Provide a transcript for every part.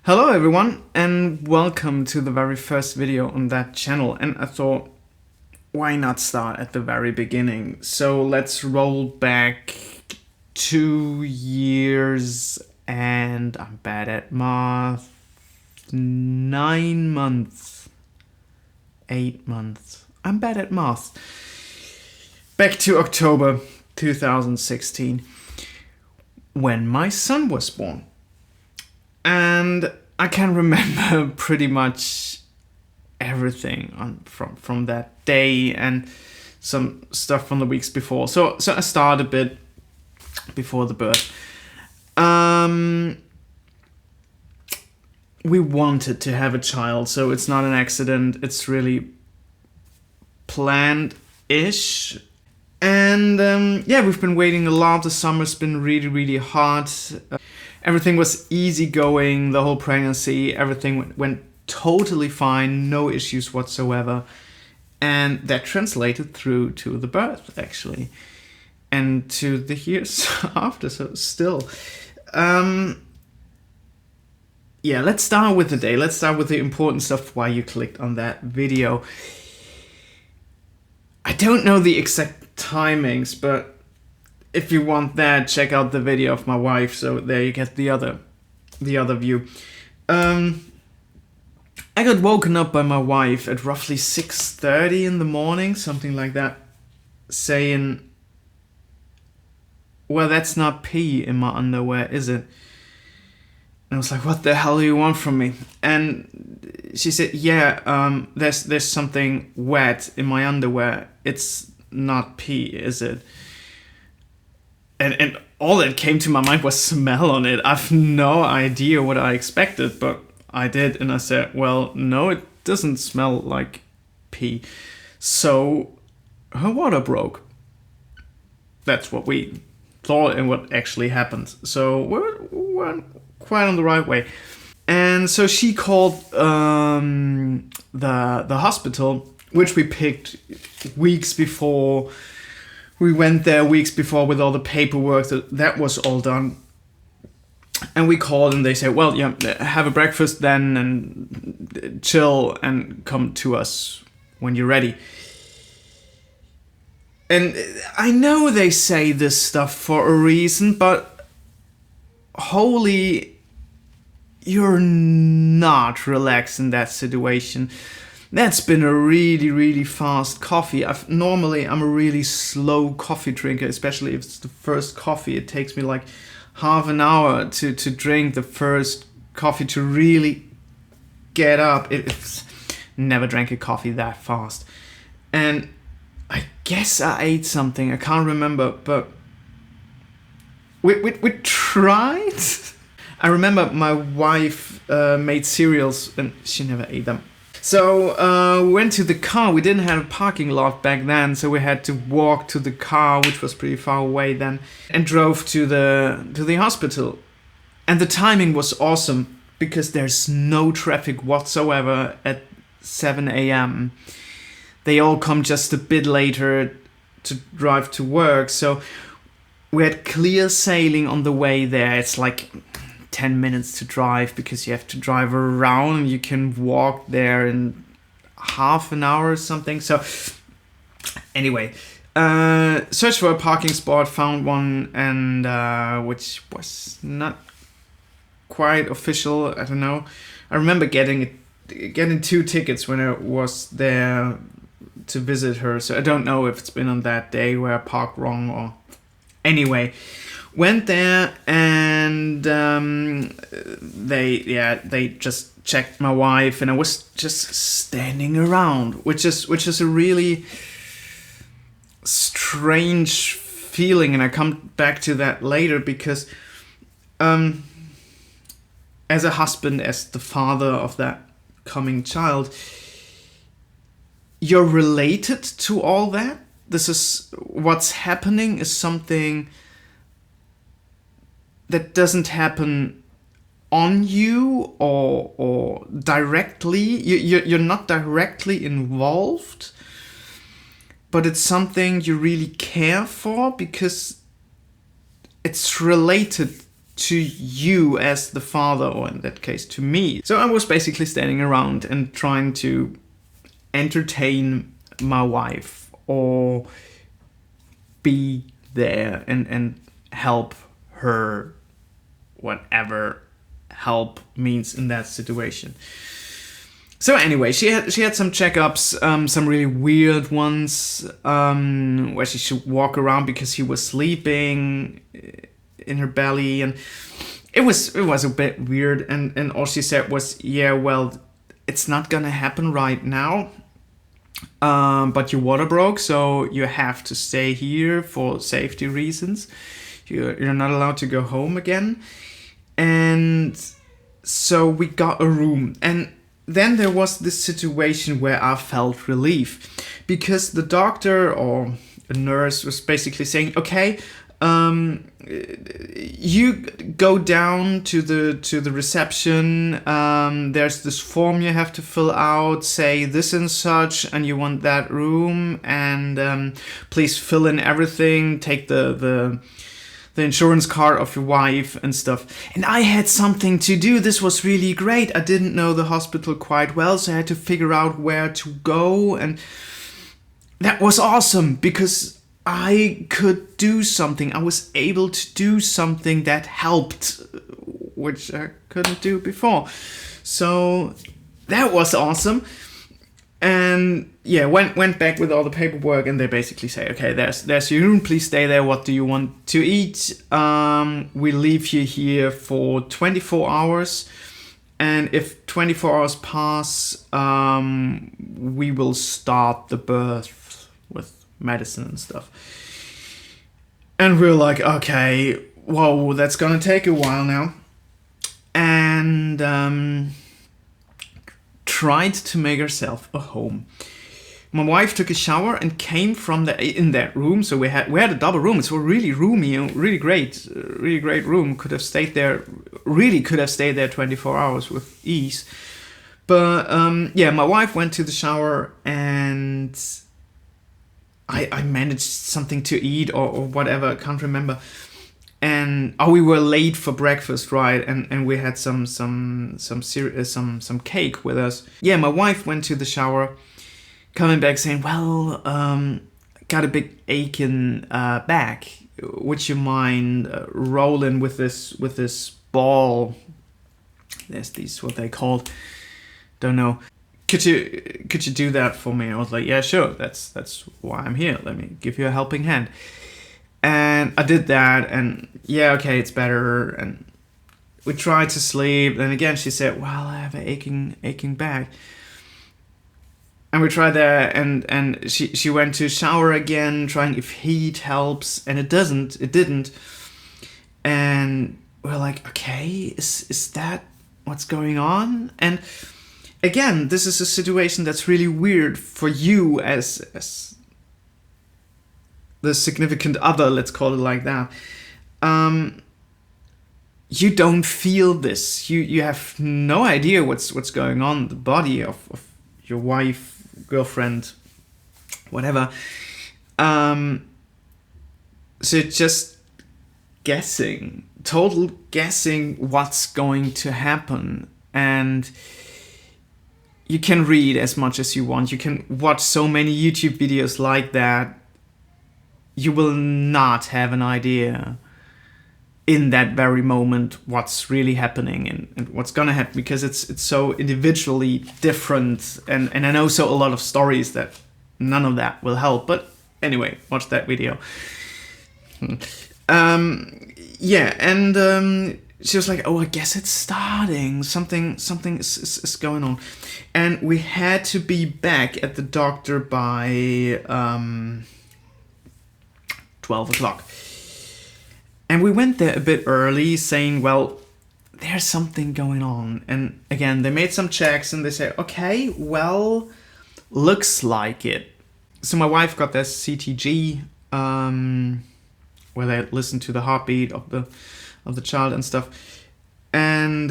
Hello everyone and welcome to the very first video on that channel, and I thought why not start at the very beginning. So let's roll back 2 years and I'm bad at math, 9 months, 8 months, I'm bad at math. Back to October 2016 when my son was born. And I can remember pretty much everything from that day and some stuff from the weeks before. So I started a bit before the birth. We wanted to have a child, so it's not an accident. It's really planned-ish. And yeah, we've been waiting a lot. The summer's been really hard. Everything was easy going, the whole pregnancy, everything went totally fine, no issues whatsoever. And that translated through to the birth, actually. And to the years after, so still. Yeah, let's start with the day. Let's start with the important stuff, why you clicked on that video. I don't know the exact timings, but if you want that, check out the video of my wife, so there you get the other view. I got woken up by my wife at roughly 6:30 in the morning, something like that, saying, well, that's not pee in my underwear, is it? And I was like, what the hell do you want from me? And she said, yeah, there's something wet in my underwear. It's not pee, is it? And all that came to my mind was smell on it. I've no idea what I expected, but I did. And I said, well, no, it doesn't smell like pee. So her water broke. That's what we thought and what actually happened. So we're quite on the right way. And so she called the hospital, which we picked weeks before. We went there weeks before with all the paperwork, that was all done. And we called and they said, well, yeah, have a breakfast then and chill and come to us when you're ready. And I know they say this stuff for a reason, but holy, you're not relaxed in that situation. That's been a really fast coffee. Normally I'm a really slow coffee drinker, especially if it's the first coffee. It takes me like half an hour to drink the first coffee to really get up. It's never drank a coffee that fast. And I guess I ate something, I can't remember, but we tried. I remember my wife made cereals and she never ate them. So we went to the car. We didn't have a parking lot back then, so we had to walk to the car, which was pretty far away then, and drove to the hospital. And the timing was awesome because there's no traffic whatsoever at 7 a.m. They all come just a bit later to drive to work, so we had clear sailing on the way there. It's like 10 minutes to drive because you have to drive around. You can walk there in half an hour or something. So anyway, searched for a parking spot, found one, and which was not quite official. I don't know. I remember getting 2 tickets when I was there to visit her. So I don't know if it's been on that day where I parked wrong or anyway. Went there and they just checked my wife and I was just standing around, which is a really strange feeling, and I come back to that later because as a husband, as the father of that coming child, you're related to all that. This is what's happening is something that doesn't happen on you or directly. You're not directly involved, but it's something you really care for because it's related to you as the father, or in that case to me. So I was basically standing around and trying to entertain my wife or be there and help her, whatever help means in that situation. So anyway, she had some checkups, some really weird ones, where she should walk around because he was sleeping in her belly, and it was a bit weird. And all she said was, "Yeah, well, it's not gonna happen right now, but your water broke, so you have to stay here for safety reasons. You're not allowed to go home again." And so we got a room, and then there was this situation where I felt relief, because the doctor or a nurse was basically saying, "Okay, you go down to the reception. There's this form you have to fill out. Say this and such, and you want that room. And please fill in everything. Take the insurance card of your wife and stuff." And I had something to do. This was really great. I didn't know the hospital quite well, so I had to figure out where to go. And that was awesome, because I could do something. I was able to do something that helped, which I couldn't do before. So that was awesome. And yeah, went back with all the paperwork, and they basically say, "Okay, there's your room. Please stay there. What do you want to eat? We leave you here for 24 hours. And if 24 hours pass, we will start the birth with medicine and stuff." And we're like, okay, whoa, that's gonna take a while now. And tried to make herself a home. My wife took a shower and came from in that room. So we had a double room. It's a really roomy, really great room. Could have stayed there 24 hours with ease. But yeah, my wife went to the shower, and I managed something to eat or whatever. I can't remember. And we were late for breakfast, right? And we had some cake with us. Yeah, my wife went to the shower, coming back saying, "Well, got a big aching back. Would you mind rolling with this ball? There's these, what they called, don't know. Could you do that for me?" I was like, "Yeah, sure. That's why I'm here. Let me give you a helping hand." And I did that, and yeah, okay, it's better. And we tried to sleep. And again, she said, "Well, I have an aching back." And we tried that, and she went to shower again, trying if heat helps, and it didn't. And we're like, okay, is that what's going on? And again, this is a situation that's really weird for you as the significant other, let's call it like that. You don't feel this. You have no idea what's going on in the body of your wife, girlfriend, whatever. So just guessing, total guessing what's going to happen. And you can read as much as you want. You can watch so many YouTube videos like that. You will not have an idea in that very moment what's really happening and what's gonna happen, because it's so individually different. And I know so a lot of stories that none of that will help. But anyway, watch that video. Yeah, and she was like, "Oh, I guess it's starting. Something is going on." And we had to be back at the doctor by 12 o'clock. And we went there a bit early, saying, "Well, there's something going on." And again, they made some checks, and they said, "Okay, well, looks like it." So my wife got this CTG, where they listened to the heartbeat of the child and stuff. And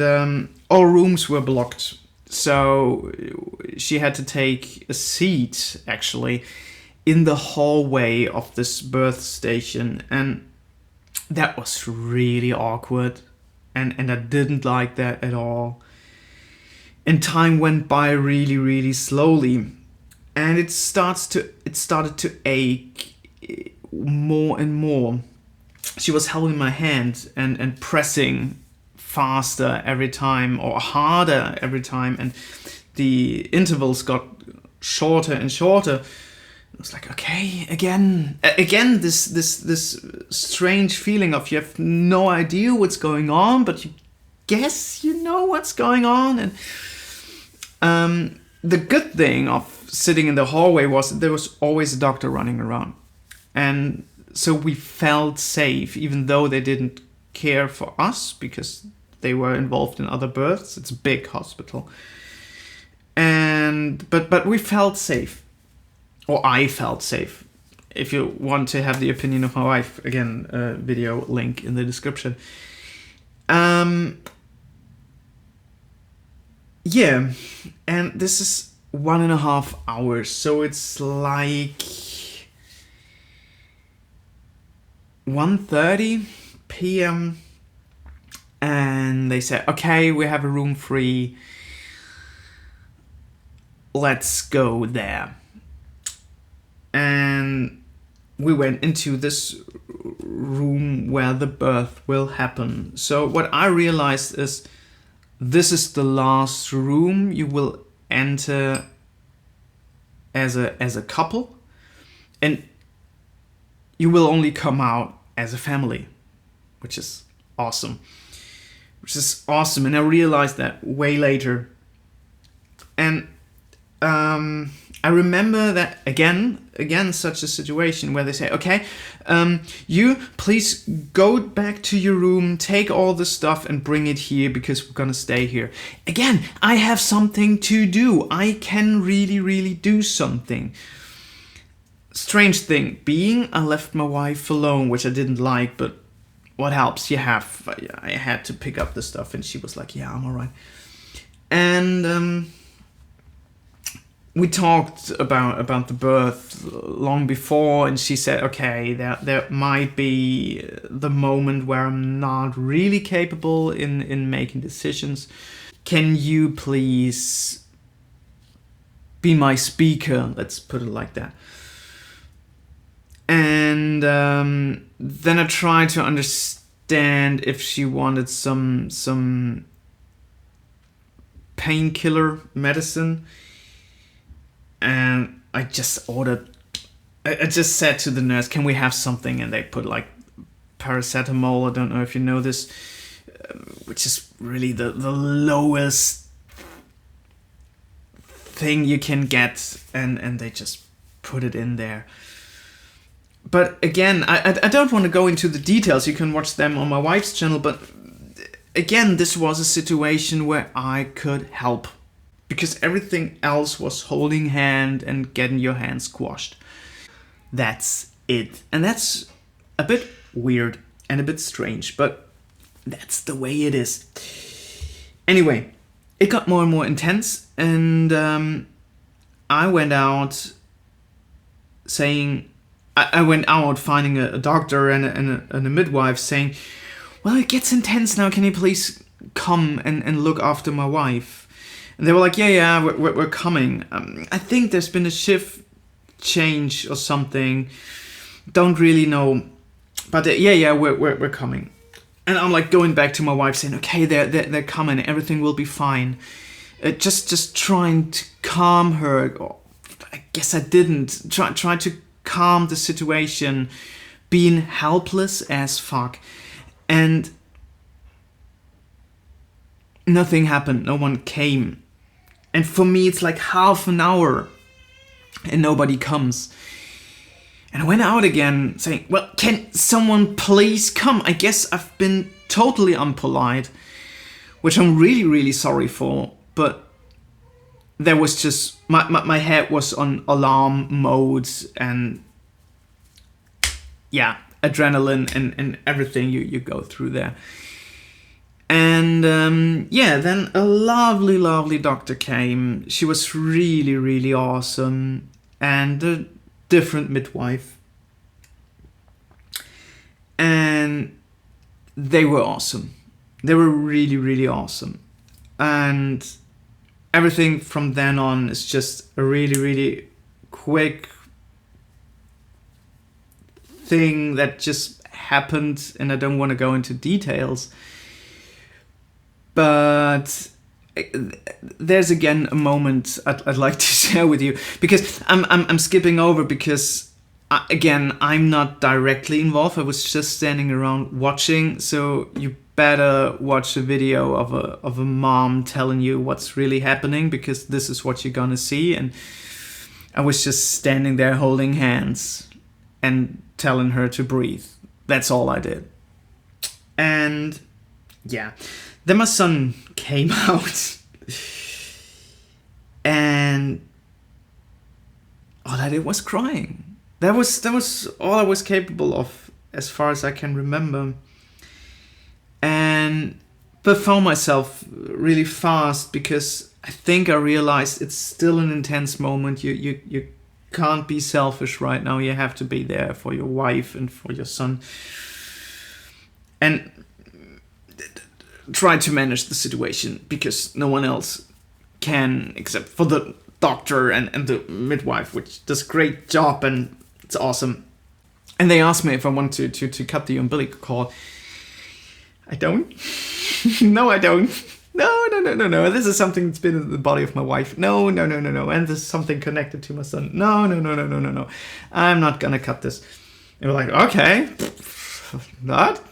all rooms were blocked. So she had to take a seat, actually, in the hallway of this birth station. And that was really awkward. and I didn't like that at all. And time went by really, really slowly, and it started to ache more and more. She was holding my hand and pressing faster every time, or harder every time, and the intervals got shorter and shorter. It was like, okay, again, this strange feeling of you have no idea what's going on, but you guess you know what's going on. And the good thing of sitting in the hallway was there was always a doctor running around, and so we felt safe, even though they didn't care for us because they were involved in other births. It's a big hospital, and but we felt safe, or I felt safe. If you want to have the opinion of my wife, again, video link in the description. Yeah, and this is 1.5 hours, so it's like 1:30 p.m. and they said, okay, we have a room free, let's go there. And we went into this room where the birth will happen. So what I realized is this is the last room you will enter as a couple, and you will only come out as a family, which is awesome. And I realized that way later. And I remember that again, such a situation where they say, okay, you please go back to your room, take all the stuff and bring it here because we're gonna stay here. Again, I have something to do. I can really, really do something. Strange thing being, I left my wife alone, which I didn't like, but what helps? I had to pick up the stuff, and she was like, yeah, I'm all right. And we talked about the birth long before, and she said, okay, there might be the moment where I'm not really capable in making decisions. Can you please be my speaker? Let's put it like that. And then I tried to understand if she wanted some painkiller medicine. And I just said to the nurse, can we have something? And they put like paracetamol, I don't know if you know this, which is really the lowest thing you can get, and they just put it in there. But again, I don't want to go into the details, you can watch them on my wife's channel, but again, this was a situation where I could help. Because everything else was holding hand and getting your hand squashed. That's it. And that's a bit weird and a bit strange, but that's the way it is. Anyway, it got more and more intense, and I went out finding a doctor and a midwife saying, well, it gets intense now, can you please come and look after my wife? And they were like, yeah, we're coming. I think there's been a shift change or something. Don't really know. But we're coming. And I'm like going back to my wife saying, okay, they're coming. Everything will be fine. Just trying to calm her. I guess I didn't. Try to calm the situation. Being helpless as fuck. And nothing happened. No one came. And for me, it's like half an hour and nobody comes. And I went out again saying, well, can someone please come? I guess I've been totally unpolite, which I'm really, really sorry for. But there was just, my head was on alarm mode, and yeah, adrenaline and everything you go through there. And then a lovely, lovely doctor came. She was really, really awesome. And a different midwife. And they were awesome. They were really, really awesome. And everything from then on is just a really, really quick thing that just happened, and I don't want to go into details. But there's again a moment I'd like to share with you, because I'm skipping over because again, I'm not directly involved. I was just standing around watching. So you better watch a video of a mom telling you what's really happening, because this is what you're gonna see. And I was just standing there holding hands and telling her to breathe. That's all I did. And yeah, then my son came out, and all I did was crying. That was all I was capable of, as far as I can remember. But found myself really fast, because I think I realized it's still an intense moment. You can't be selfish right now. You have to be there for your wife and for your son, and try to manage the situation, because no one else can except for the doctor and the midwife, which does a great job, and it's awesome. And they asked me if I want to cut the umbilical cord. I don't. No, I don't. No. This is something that's been in the body of my wife. No. And there's something connected to my son. No. I'm not gonna cut this. They were like, okay, not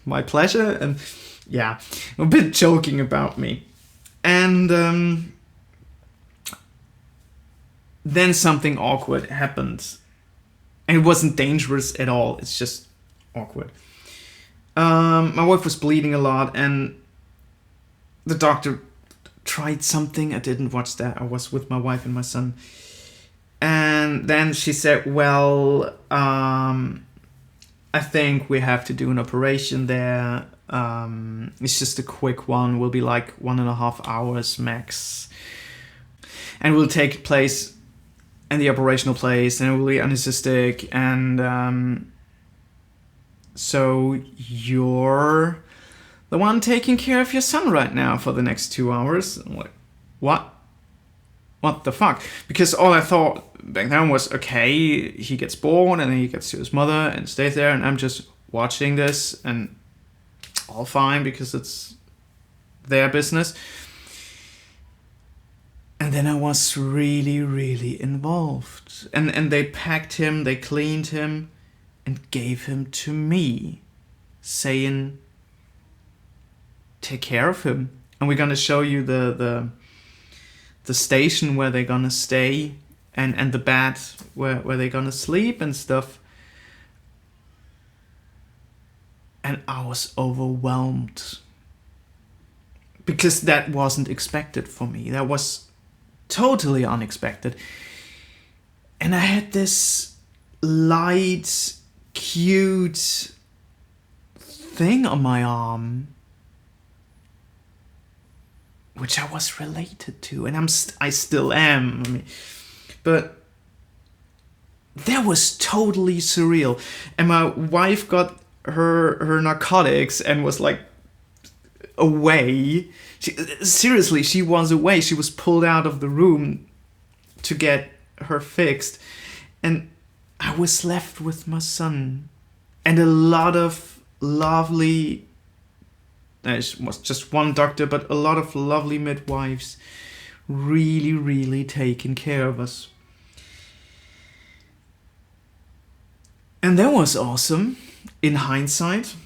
my pleasure. And yeah, a bit joking about me. And then something awkward happened. And it wasn't dangerous at all. It's just awkward. My wife was bleeding a lot, and the doctor tried something. I didn't watch that. I was with my wife and my son. And then she said, well, I think we have to do an operation there. It's just a quick one. Will be like 1.5 hours max. And will take place in the operational place, and it will be anesthetic. And so you're the one taking care of your son right now for the next 2 hours. I'm like, what? What the fuck? Because all I thought back then was, okay, he gets born and then he gets to his mother and stays there, and I'm just watching this, and all fine because it's their business. And then I was really, really involved. And they packed him, they cleaned him, and gave him to me, saying, take care of him. And we're gonna show you the station where they're gonna stay, and the bed where they're gonna sleep and stuff. And I was overwhelmed, because that wasn't expected for me. That was totally unexpected. And I had this light, cute thing on my arm, which I was related to, and I still am. I mean, but that was totally surreal. And my wife got her narcotics and was like away. Seriously, she was away. She was pulled out of the room to get her fixed, and I was left with my son and a lot of lovely. It was just one doctor, but a lot of lovely midwives, really, really taking care of us. And that was awesome in hindsight.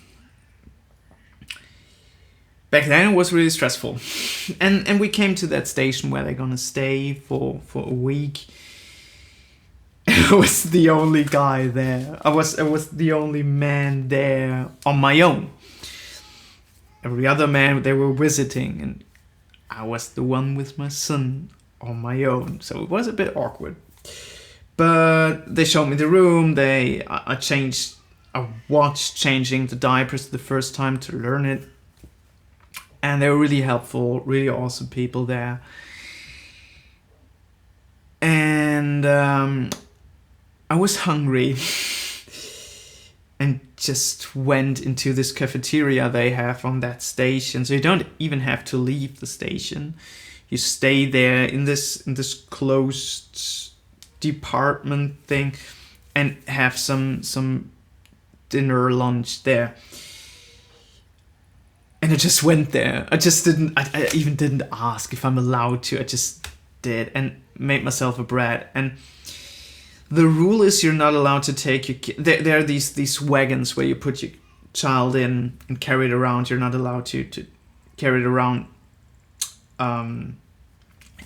Back then it was really stressful. And we came to that station where they're gonna stay for a week. I was the only guy there. I was the only man there on my own. Every other man they were visiting, and I was the one with my son on my own. So it was a bit awkward. But they showed me the room. I watched changing the diapers the first time to learn it. And they were really helpful, really awesome people there. And I was hungry. and just went into this cafeteria they have on that station. So you don't even have to leave the station. You stay there in this closed department thing and have some dinner, lunch there. And I just went there. I even didn't ask if I'm allowed to. I just did and made myself a bread. And the rule is you're not allowed to take your kid. There are these wagons where you put your child in and carry it around. You're not allowed to carry it around in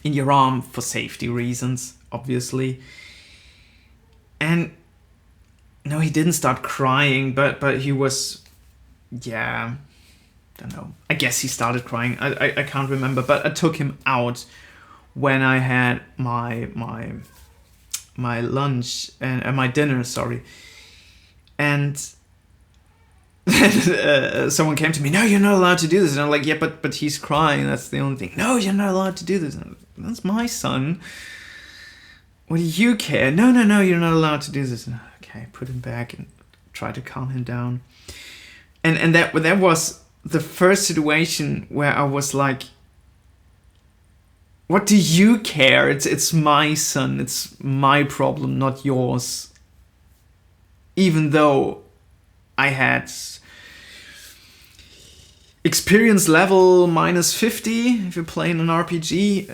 your arm for safety reasons, obviously. And no, he didn't start crying, but he was, yeah, don't know. I guess he started crying. I can't remember, but I took him out when I had my lunch and my dinner, sorry. And someone came to me, no, you're not allowed to do this. And I'm like, yeah, but he's crying. That's the only thing. No, you're not allowed to do this. Like, that's my son. What do you care? No, you're not allowed to do this. Okay, put him back and try to calm him down. And that was the first situation where I was like, what do you care? It's my son. It's my problem, not yours. Even though I had experience level -50 if you're playing an RPG.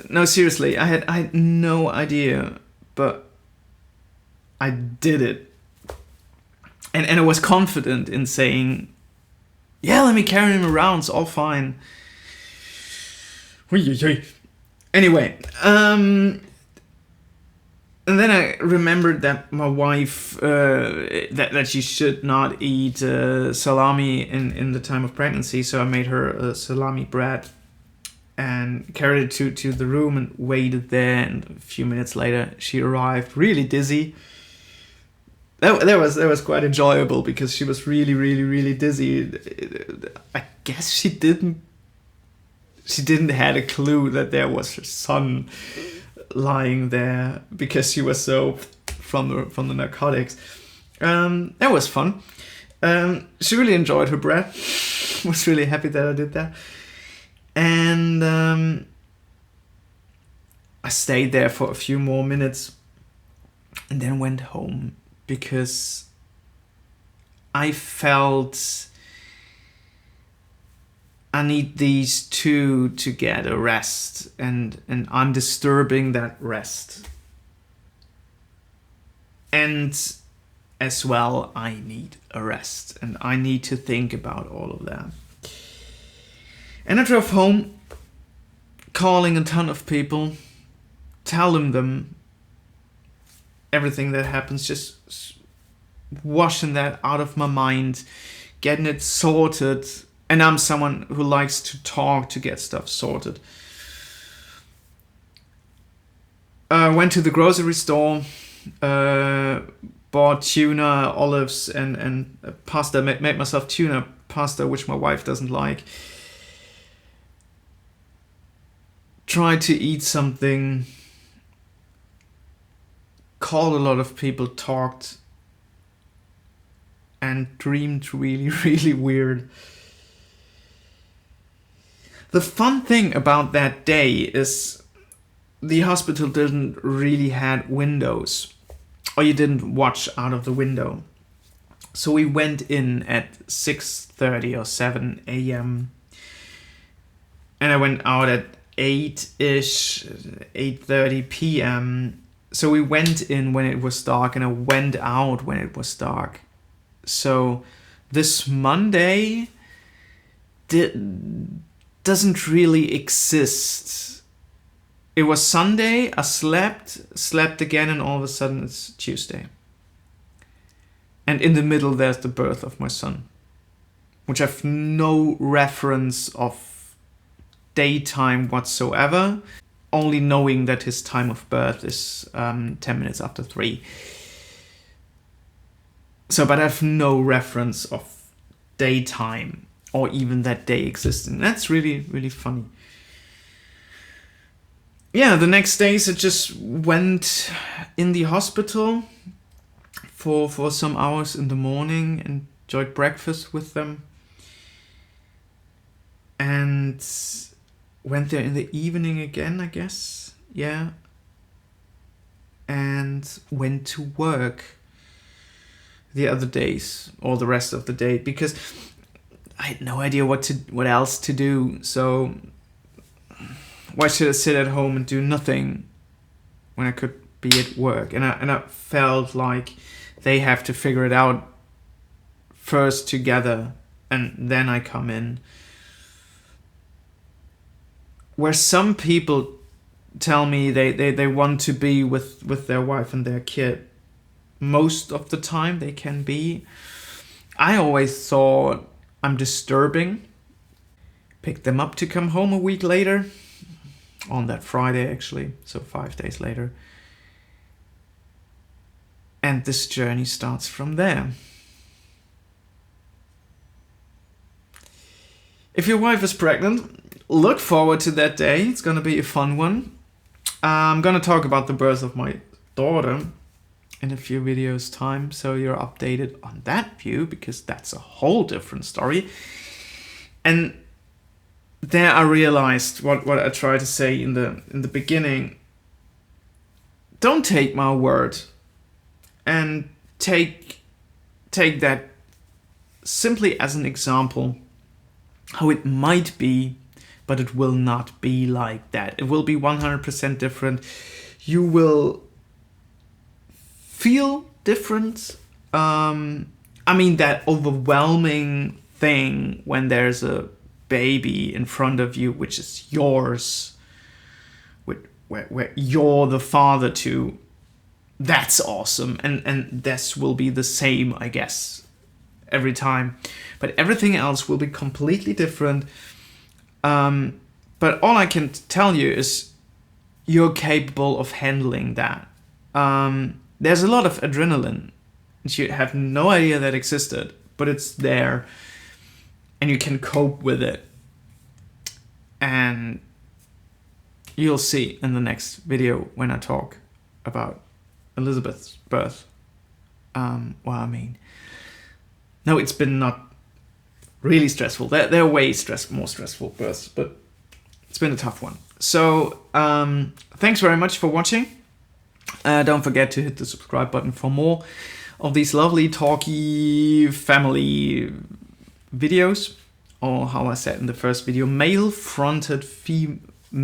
No, seriously, I had no idea, but I did it. And I was confident in saying, yeah, let me carry him around, it's all fine. Anyway, and then I remembered that my wife, that she should not eat salami in the time of pregnancy, so I made her a salami bread and carried it to the room and waited there, and a few minutes later she arrived, really dizzy. That was quite enjoyable because she was really, really, really dizzy. I guess she didn't had a clue that there was her son lying there because she was so from the narcotics. That was fun. She really enjoyed her bread. Was really happy that I did that. And I stayed there for a few more minutes and then went home because I felt I need these two to get a rest, and I'm disturbing that rest. And as well, I need a rest, and I need to think about all of that. And I drove home, calling a ton of people, telling them everything that happens, just washing that out of my mind, getting it sorted. And I'm someone who likes to talk to get stuff sorted. Went to the grocery store, bought tuna, olives, and pasta. Made myself tuna pasta, which my wife doesn't like. Tried to eat something. Called a lot of people, talked, and dreamed really, really weird. The fun thing about that day is the hospital didn't really had windows, or you didn't watch out of the window. So we went in at 6:30 or 7 a.m. and I went out at 8-ish, 8:30 p.m. So we went in when it was dark and I went out when it was dark. So this Monday doesn't really exist. It was Sunday, I slept again, and all of a sudden it's Tuesday. And in the middle there's the birth of my son, which I have no reference of daytime whatsoever, only knowing that his time of birth is 10 minutes after 3. So, but I have no reference of daytime or even that day existing. That's really, really funny. Yeah, the next days I just went in the hospital, for some hours in the morning, enjoyed breakfast with them, and went there in the evening again, I guess. Yeah. And went to work the other days, or the rest of the day, because I had no idea what else to do. So why should I sit at home and do nothing when I could be at work? And I felt like they have to figure it out first together, and then I come in. Where some people tell me they want to be with their wife and their kid, most of the time they can be. I always thought I'm disturbing. Picked them up to come home a week later, on that Friday actually, so 5 days later. And this journey starts from there. If your wife is pregnant, look forward to that day. It's gonna be a fun one. I'm gonna talk about the birth of my daughter in a few videos time, so you're updated on that view, because that's a whole different story. And there I realized what I tried to say in the beginning. Don't take my word, and take that simply as an example how it might be, but it will not be like that. It will be 100% different. You will feel different. I mean, that overwhelming thing when there's a baby in front of you, which is yours, where you're the father to, that's awesome. And this will be the same, I guess, every time. But everything else will be completely different. But all I can tell you is you're capable of handling that. There's a lot of adrenaline that you have no idea that existed, but it's there, and you can cope with it. And you'll see in the next video when I talk about Elizabeth's birth. I mean, no, it's been not really stressful. They're way more stressful births, but it's been a tough one. So thanks very much for watching. Don't forget to hit the subscribe button for more of these lovely talky family videos, or how I said in the first video, male-fronted family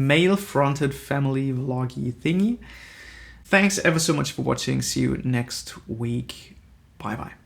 vloggy thingy. Thanks ever so much for watching. See you next week. Bye bye.